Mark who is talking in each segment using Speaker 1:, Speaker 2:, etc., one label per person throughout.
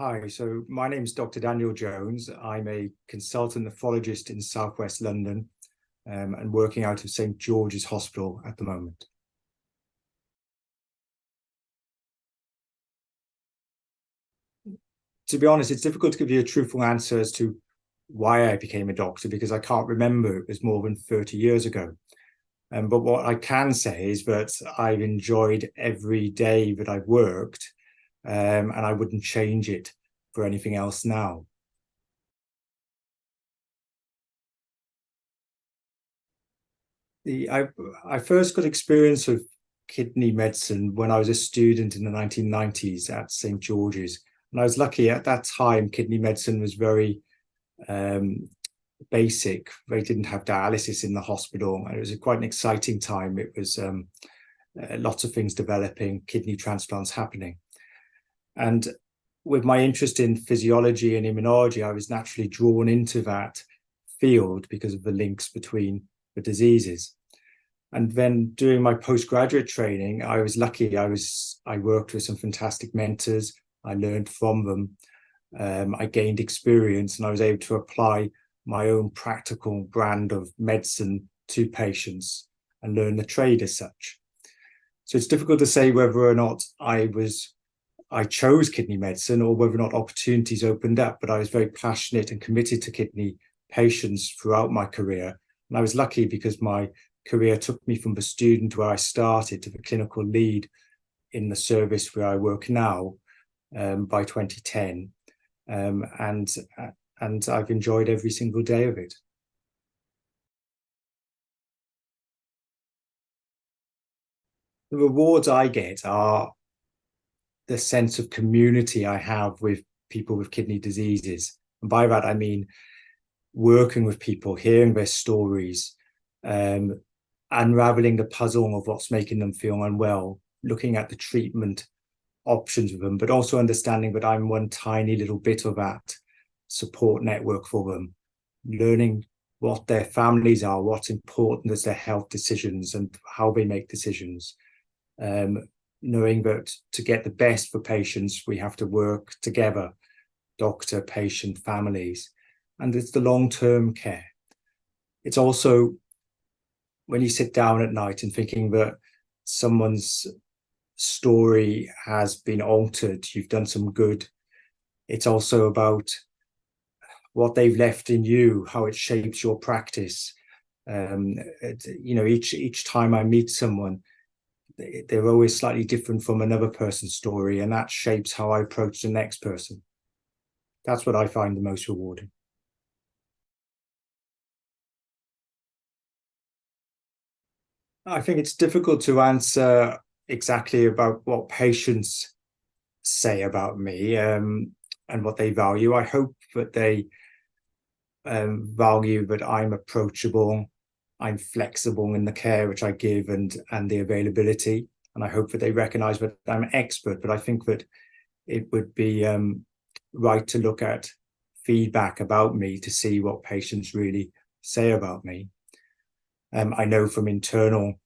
Speaker 1: Hi, so my name is Dr. Daniel Jones. I'm a consultant nephrologist in Southwest London and working out of St. George's Hospital at the moment. To be honest, it's difficult to give you a truthful answer as to why I became a doctor because I can't remember. It was more than 30 years ago. But what I can say is that I've enjoyed every day that I've worked and I wouldn't change it for anything else now. I first got experience with kidney medicine when I was a student in the 1990s at St. George's. And I was lucky at that time, kidney medicine was very basic. They didn't have dialysis in the hospital. And it was quite an exciting time. It was lots of things developing, kidney transplants happening. And with my interest in physiology and immunology, I was naturally drawn into that field because of the links between the diseases. And then during my postgraduate training, I was lucky. I worked with some fantastic mentors. I learned from them. I gained experience and I was able to apply my own practical brand of medicine to patients and learn the trade as such. So it's difficult to say whether or not I chose kidney medicine or whether or not opportunities opened up, but I was very passionate and committed to kidney patients throughout my career. And I was lucky because my career took me from the student where I started to the clinical lead in the service where I work now by 2010. And I've enjoyed every single day of it. The rewards I get are the sense of community I have with people with kidney diseases. And by that, I mean working with people, hearing their stories, unraveling the puzzle of what's making them feel unwell, looking at the treatment options with them, but also understanding that I'm one tiny little bit of that support network for them, learning what their families are, what's important as their health decisions and how they make decisions. Knowing that to get the best for patients, we have to work together, doctor, patient, families. And it's the long-term care. It's also when you sit down at night and thinking that someone's story has been altered, you've done some good. It's also about what they've left in you, how it shapes your practice. Each time I meet someone, they're always slightly different from another person's story, and that shapes how I approach the next person. That's what I find the most rewarding. I think it's difficult to answer exactly about what patients say about me and what they value. I hope that they value that I'm approachable, I'm flexible in the care which I give and the availability. And I hope that they recognize that I'm an expert, but I think that it would be right to look at feedback about me to see what patients really say about me. I know from internal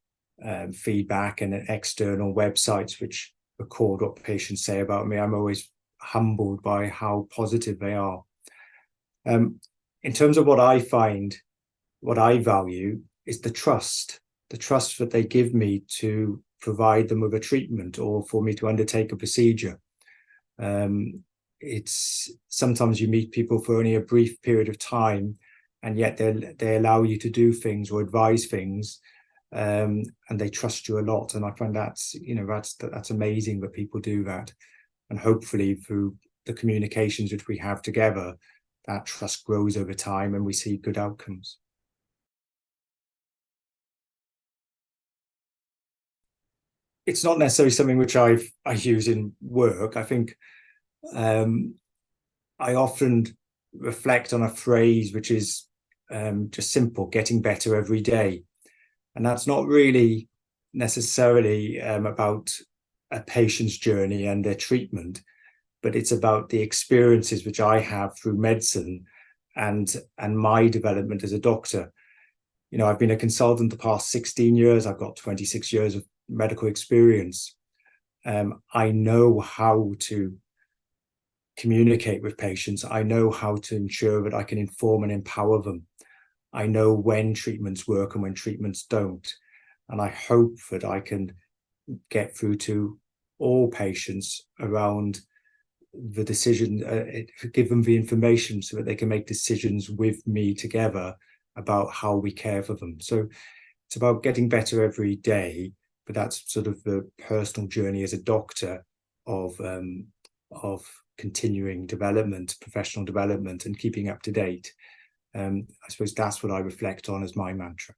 Speaker 1: feedback and external websites which record what patients say about me, I'm always humbled by how positive they are. In terms of what I find, what I value is the trust that they give me to provide them with a treatment or for me to undertake a procedure. It's sometimes you meet people for only a brief period of time, and yet they allow you to do things or advise things, and they trust you a lot. And I find that's amazing that people do that. And hopefully through the communications which we have together, that trust grows over time and we see good outcomes. It's not necessarily something which I use in work. I think I often reflect on a phrase which is just simple: getting better every day. And that's not really necessarily about a patient's journey and their treatment, but it's about the experiences which I have through medicine and my development as a doctor. I've been a consultant the past 16 years. I've got 26 years of medical experience. I know how to communicate with patients. I know how to ensure that I can inform and empower them. I know when treatments work and when treatments don't. And I hope that I can get through to all patients around the decision, give them the information so that they can make decisions with me together about how we care for them. So it's about getting better every day, but that's sort of the personal journey as a doctor of continuing development, professional development, and keeping up to date. I suppose that's what I reflect on as my mantra.